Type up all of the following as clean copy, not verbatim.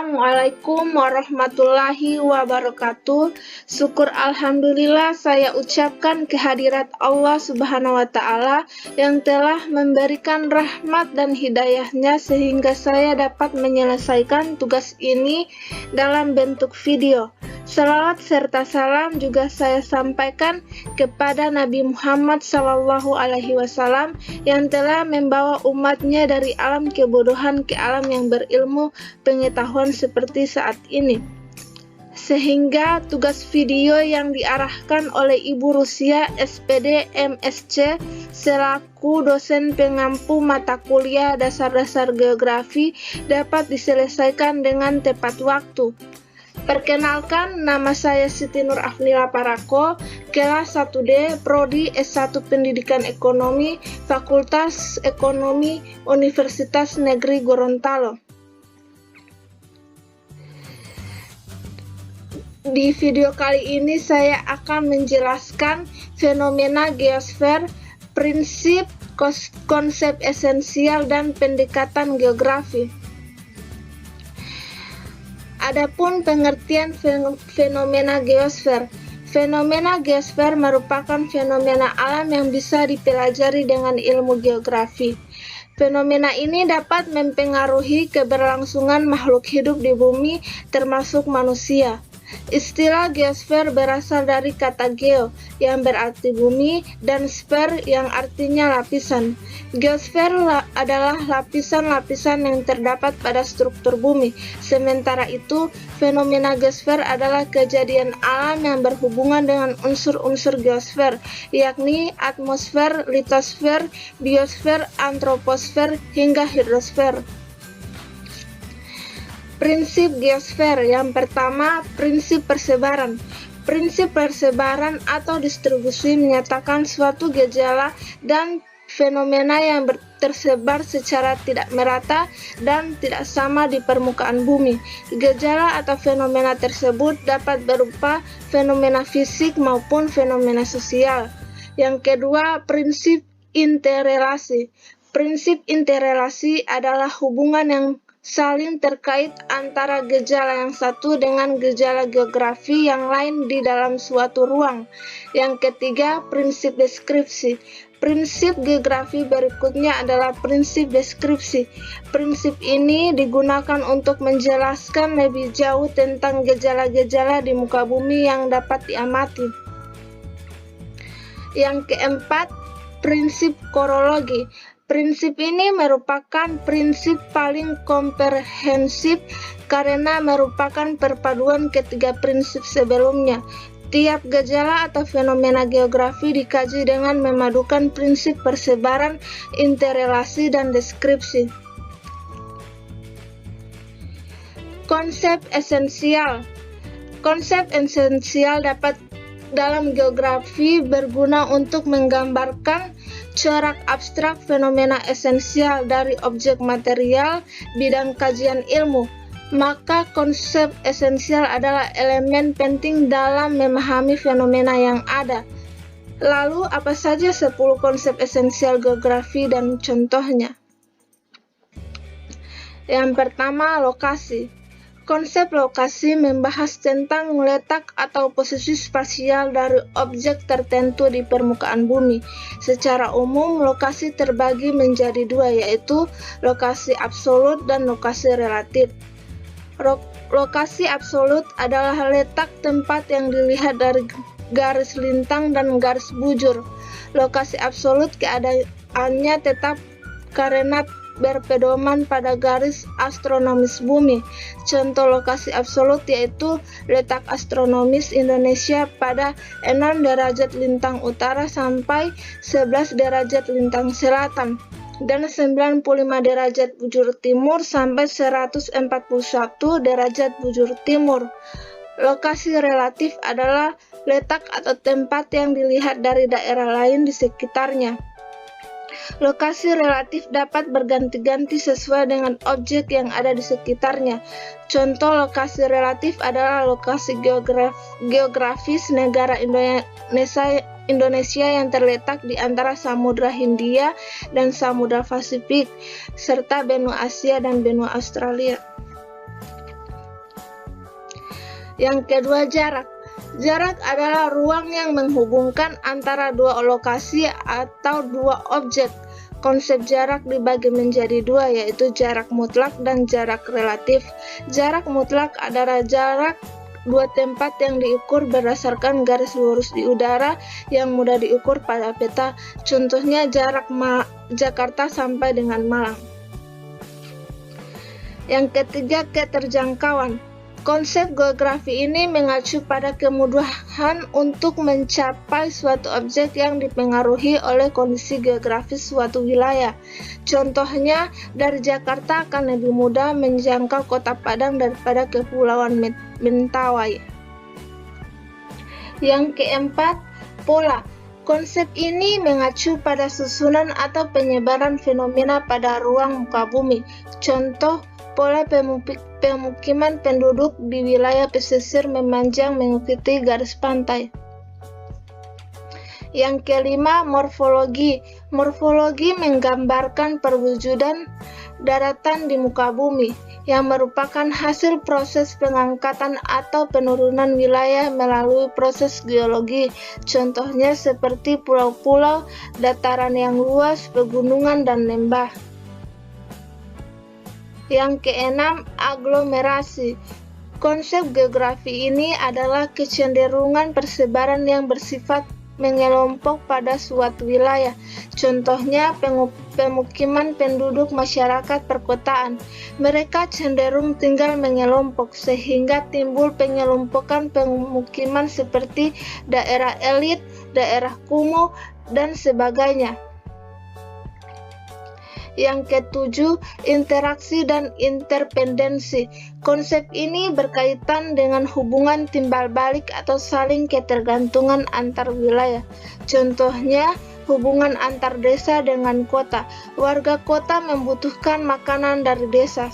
Assalamualaikum warahmatullahi wabarakatuh. Syukur alhamdulillah saya ucapkan kehadirat Allah Subhanahu wa Ta'ala yang telah memberikan rahmat dan hidayahnya sehingga saya dapat menyelesaikan tugas ini dalam bentuk video. Salawat serta salam juga saya sampaikan kepada Nabi Muhammad SAW yang telah membawa umatnya dari alam kebodohan ke alam yang berilmu pengetahuan seperti saat ini. Sehingga tugas video yang diarahkan oleh Ibu Rusia SPD MSc selaku dosen pengampu mata kuliah dasar-dasar geografi dapat diselesaikan dengan tepat waktu. Perkenalkan, nama saya Siti Nur Afnila Parako, kelas 1D, Prodi S1 Pendidikan Ekonomi, Fakultas Ekonomi, Universitas Negeri Gorontalo. Di video kali ini saya akan menjelaskan fenomena geosfer, prinsip, konsep esensial, dan pendekatan geografi. Adapun pengertian fenomena geosfer. Fenomena geosfer merupakan fenomena alam yang bisa dipelajari dengan ilmu geografi. Fenomena ini dapat mempengaruhi keberlangsungan makhluk hidup di bumi, termasuk manusia. Istilah geosfer berasal dari kata geo yang berarti bumi dan sfer yang artinya lapisan. Geosfer adalah lapisan-lapisan yang terdapat pada struktur bumi. Sementara itu, fenomena geosfer adalah kejadian alam yang berhubungan dengan unsur-unsur geosfer, yakni atmosfer, litosfer, biosfer, antroposfer, hingga hidrosfer. Prinsip geosfer. Yang pertama, prinsip persebaran. Prinsip persebaran atau distribusi menyatakan suatu gejala dan fenomena yang tersebar secara tidak merata dan tidak sama di permukaan bumi. Gejala atau fenomena tersebut dapat berupa fenomena fisik maupun fenomena sosial. Yang kedua, prinsip interrelasi. Prinsip interrelasi adalah hubungan yang saling terkait antara gejala yang satu dengan gejala geografi yang lain di dalam suatu ruang. Yang ketiga, prinsip deskripsi. Prinsip geografi berikutnya adalah prinsip deskripsi. Prinsip ini digunakan untuk menjelaskan lebih jauh tentang gejala-gejala di muka bumi yang dapat diamati. Yang keempat, prinsip korologi. Prinsip ini merupakan prinsip paling komprehensif karena merupakan perpaduan ketiga prinsip sebelumnya. Tiap gejala atau fenomena geografi dikaji dengan memadukan prinsip persebaran, interrelasi, dan deskripsi. Konsep esensial. Konsep esensial dapat dalam geografi berguna untuk menggambarkan corak abstrak fenomena esensial dari objek material bidang kajian ilmu. Maka konsep esensial adalah elemen penting dalam memahami fenomena yang ada. Lalu apa saja 10 konsep esensial geografi dan contohnya? Yang pertama, lokasi. Konsep lokasi membahas tentang letak atau posisi spasial dari objek tertentu di permukaan bumi. Secara umum, lokasi terbagi menjadi dua, yaitu lokasi absolut dan lokasi relatif. Lokasi absolut adalah letak tempat yang dilihat dari garis lintang dan garis bujur. Lokasi absolut keadaannya tetap karena berpedoman pada garis astronomis bumi. Contoh lokasi absolut yaitu letak astronomis Indonesia pada 6 derajat lintang utara sampai 11 derajat lintang selatan dan 95 derajat bujur timur sampai 141 derajat bujur timur. Lokasi relatif adalah letak atau tempat yang dilihat dari daerah lain di sekitarnya. Lokasi relatif dapat berganti-ganti sesuai dengan objek yang ada di sekitarnya. Contoh lokasi relatif adalah lokasi geografis negara Indonesia yang terletak di antara Samudra Hindia dan Samudra Pasifik, serta benua Asia dan benua Australia. Yang kedua, jarak. Jarak adalah ruang yang menghubungkan antara dua lokasi atau dua objek. Konsep jarak dibagi menjadi dua, yaitu jarak mutlak dan jarak relatif. Jarak mutlak adalah jarak dua tempat yang diukur berdasarkan garis lurus di udara yang mudah diukur pada peta. Contohnya jarak Jakarta sampai dengan Malang. Yang ketiga, keterjangkauan. Konsep geografi ini mengacu pada kemudahan untuk mencapai suatu objek yang dipengaruhi oleh kondisi geografis suatu wilayah. Contohnya, dari Jakarta akan lebih mudah menjangkau Kota Padang daripada Kepulauan Mentawai. Yang keempat, pola. Konsep ini mengacu pada susunan atau penyebaran fenomena pada ruang muka bumi. Contoh, pola pemukiman penduduk di wilayah pesisir memanjang mengikuti garis pantai. Yang kelima, morfologi. Morfologi menggambarkan perwujudan daratan di muka bumi yang merupakan hasil proses pengangkatan atau penurunan wilayah melalui proses geologi. Contohnya seperti pulau-pulau, dataran yang luas, pegunungan, dan lembah. Yang keenam, aglomerasi. Konsep geografi ini adalah kecenderungan persebaran yang bersifat mengelompok pada suatu wilayah. Contohnya, pemukiman penduduk masyarakat perkotaan. Mereka cenderung tinggal mengelompok, sehingga timbul pengelompokan pemukiman seperti daerah elit, daerah kumuh, dan sebagainya. Yang ketujuh, interaksi dan interdependensi. Konsep ini berkaitan dengan hubungan timbal balik atau saling ketergantungan antar wilayah. Contohnya, hubungan antar desa dengan kota. Warga kota membutuhkan makanan dari desa,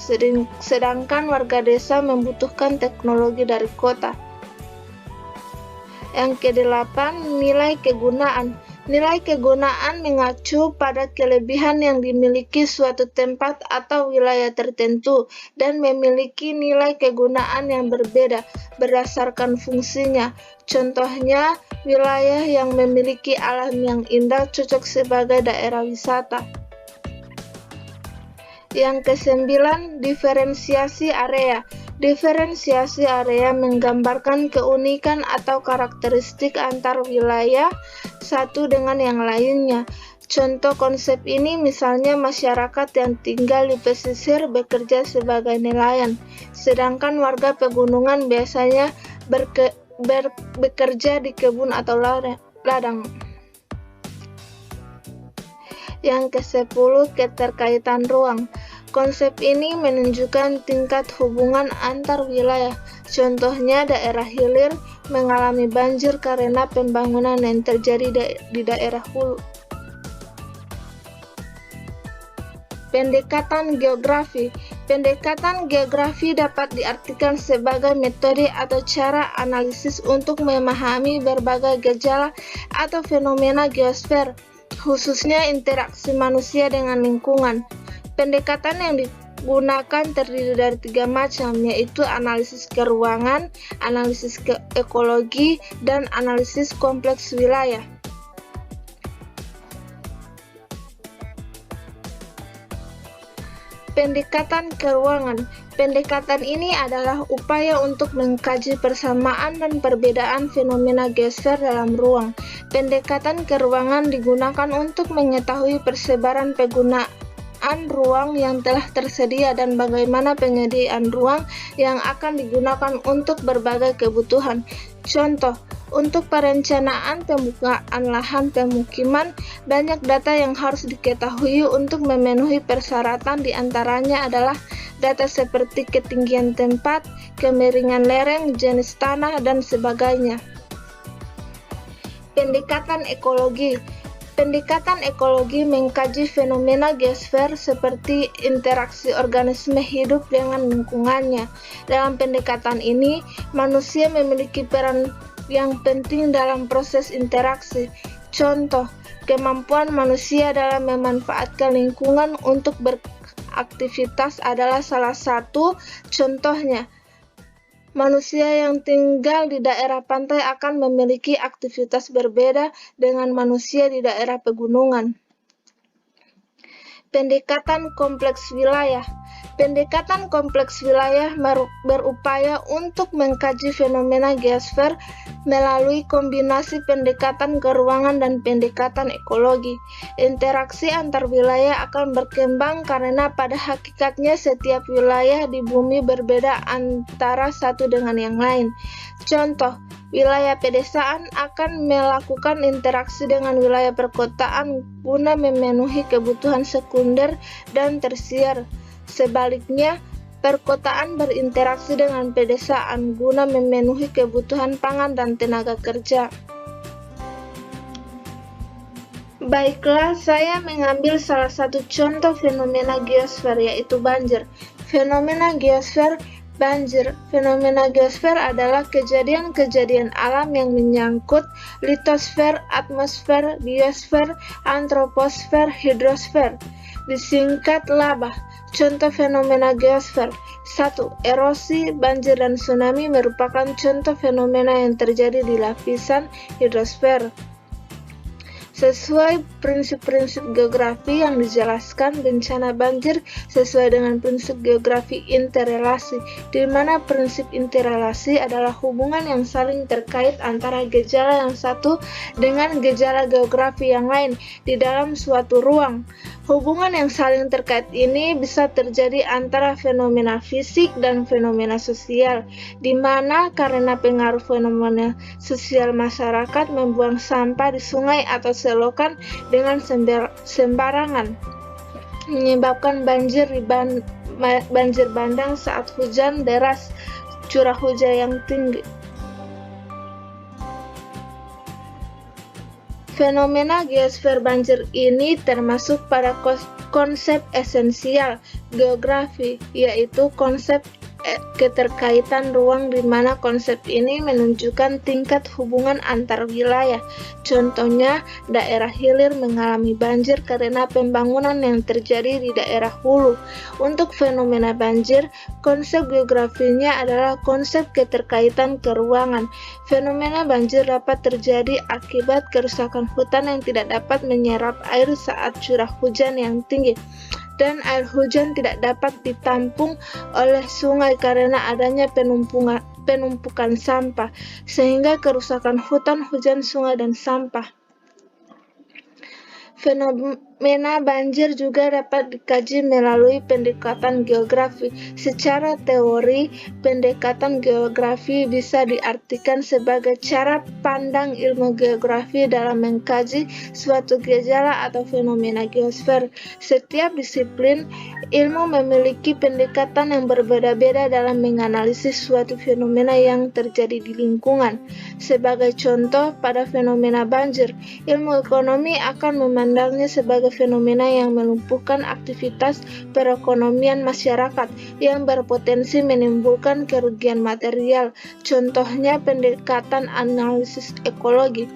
sedangkan warga desa membutuhkan teknologi dari kota. Yang kedelapan, nilai kegunaan. Nilai kegunaan mengacu pada kelebihan yang dimiliki suatu tempat atau wilayah tertentu dan memiliki nilai kegunaan yang berbeda berdasarkan fungsinya. Contohnya, wilayah yang memiliki alam yang indah cocok sebagai daerah wisata. Yang kesembilan, diferensiasi area. Diferensiasi area menggambarkan keunikan atau karakteristik antar wilayah satu dengan yang lainnya. Contoh konsep ini misalnya masyarakat yang tinggal di pesisir bekerja sebagai nelayan, sedangkan warga pegunungan biasanya bekerja di kebun atau ladang. Yang ke-10, keterkaitan ruang. Konsep ini menunjukkan tingkat hubungan antar wilayah. Contohnya, daerah hilir mengalami banjir karena pembangunan yang terjadi di daerah hulu. Pendekatan geografi. Pendekatan geografi dapat diartikan sebagai metode atau cara analisis untuk memahami berbagai gejala atau fenomena geosfer, khususnya interaksi manusia dengan lingkungan. Pendekatan yang digunakan terdiri dari 3 macam, yaitu analisis keruangan, analisis ekologi, dan analisis kompleks wilayah. Pendekatan keruangan. Pendekatan ini adalah upaya untuk mengkaji persamaan dan perbedaan fenomena geosfer dalam ruang. Pendekatan keruangan digunakan untuk mengetahui persebaran penggunaan ruang yang telah tersedia dan bagaimana penyediaan ruang yang akan digunakan untuk berbagai kebutuhan. Contoh, untuk perencanaan pembukaan lahan pemukiman, banyak data yang harus diketahui untuk memenuhi persyaratan, di antaranya adalah data seperti ketinggian tempat, kemiringan lereng, jenis tanah, dan sebagainya. Pendekatan ekologi. Pendekatan ekologi mengkaji fenomena geosfer seperti interaksi organisme hidup dengan lingkungannya. Dalam pendekatan ini, manusia memiliki peran yang penting dalam proses interaksi. Contoh, kemampuan manusia dalam memanfaatkan lingkungan untuk beraktivitas adalah salah satu contohnya. Manusia yang tinggal di daerah pantai akan memiliki aktivitas berbeda dengan manusia di daerah pegunungan. Pendekatan kompleks wilayah. Pendekatan kompleks wilayah berupaya untuk mengkaji fenomena geosfer melalui kombinasi pendekatan keruangan dan pendekatan ekologi. Interaksi antar wilayah akan berkembang karena pada hakikatnya setiap wilayah di bumi berbeda antara satu dengan yang lain. Contoh, wilayah pedesaan akan melakukan interaksi dengan wilayah perkotaan guna memenuhi kebutuhan sekunder dan tersier. Sebaliknya, perkotaan berinteraksi dengan pedesaan guna memenuhi kebutuhan pangan dan tenaga kerja. Baiklah, saya mengambil salah satu contoh fenomena geosfer, yaitu banjir. Fenomena geosfer banjir. Fenomena geosfer adalah kejadian-kejadian alam yang menyangkut litosfer, atmosfer, biosfer, antroposfer, hidrosfer. Disingkat LABA. Contoh fenomena geosfer. 1. Erosi, banjir, dan tsunami merupakan contoh fenomena yang terjadi di lapisan hidrosfer. Sesuai prinsip-prinsip geografi yang dijelaskan, bencana banjir sesuai dengan prinsip geografi interrelasi, di mana prinsip interrelasi adalah hubungan yang saling terkait antara gejala yang satu dengan gejala geografi yang lain di dalam suatu ruang. Hubungan yang saling terkait ini bisa terjadi antara fenomena fisik dan fenomena sosial, di mana karena pengaruh fenomena sosial masyarakat membuang sampah di sungai atau selokan dengan sembarangan, menyebabkan banjir bandang saat hujan deras, curah hujan yang tinggi. Fenomena geosfer banjir ini termasuk pada konsep esensial geografi, yaitu konsep keterkaitan ruang, di mana konsep ini menunjukkan tingkat hubungan antar wilayah. Contohnya, daerah hilir mengalami banjir karena pembangunan yang terjadi di daerah hulu. Untuk fenomena banjir, konsep geografinya adalah konsep keterkaitan keruangan. Fenomena banjir dapat terjadi akibat kerusakan hutan yang tidak dapat menyerap air saat curah hujan yang tinggi, dan air hujan tidak dapat ditampung oleh sungai karena adanya penumpukan sampah, sehingga kerusakan hutan, hujan, sungai, dan sampah. Fenomena banjir juga dapat dikaji melalui pendekatan geografi. Secara teori, pendekatan geografi bisa diartikan sebagai cara pandang ilmu geografi dalam mengkaji suatu gejala atau fenomena geosfer. Setiap disiplin ilmu memiliki pendekatan yang berbeda-beda dalam menganalisis suatu fenomena yang terjadi di lingkungan. Sebagai contoh, pada fenomena banjir, ilmu ekonomi akan memandangnya sebagai fenomena yang melumpuhkan aktivitas perekonomian masyarakat yang berpotensi menimbulkan kerugian material. Contohnya pendekatan analisis ekologi.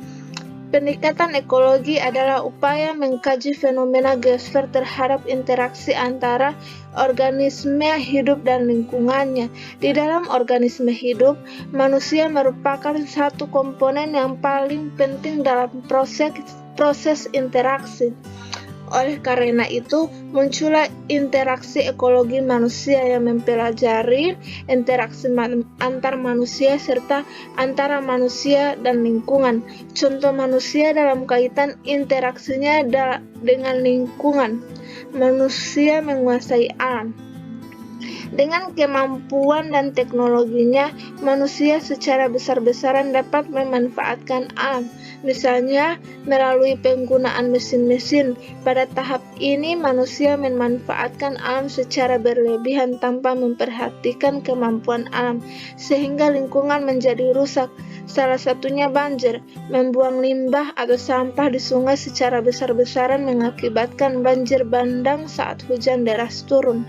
Pendekatan ekologi adalah upaya mengkaji fenomena geosfer terhadap interaksi antara organisme hidup dan lingkungannya. Di dalam organisme hidup, manusia merupakan satu komponen yang paling penting dalam proses interaksi. Oleh karena itu, muncullah interaksi ekologi manusia yang mempelajari interaksi antar manusia serta antara manusia dan lingkungan. Contoh manusia dalam kaitan interaksinya dengan lingkungan. Manusia menguasai alam. Dengan kemampuan dan teknologinya, manusia secara besar-besaran dapat memanfaatkan alam, misalnya melalui penggunaan mesin-mesin. Pada tahap ini, manusia memanfaatkan alam secara berlebihan tanpa memperhatikan kemampuan alam, sehingga lingkungan menjadi rusak. Salah satunya banjir. Membuang limbah atau sampah di sungai secara besar-besaran mengakibatkan banjir bandang saat hujan deras turun.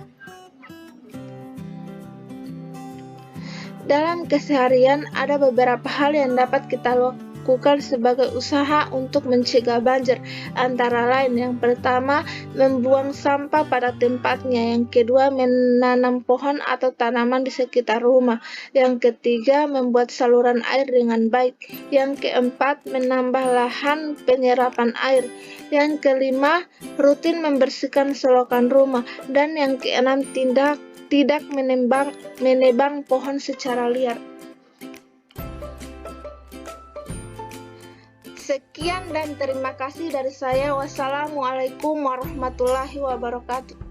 Dalam keseharian, ada beberapa hal yang dapat kita dilakukan sebagai usaha untuk mencegah banjir, antara lain yang pertama, membuang sampah pada tempatnya, yang kedua, menanam pohon atau tanaman di sekitar rumah, yang ketiga, membuat saluran air dengan baik, yang keempat, menambah lahan penyerapan air, yang kelima, rutin membersihkan selokan rumah, dan yang keenam, tidak menebang pohon secara liar. Sekian dan terima kasih dari saya. Wassalamualaikum warahmatullahi wabarakatuh.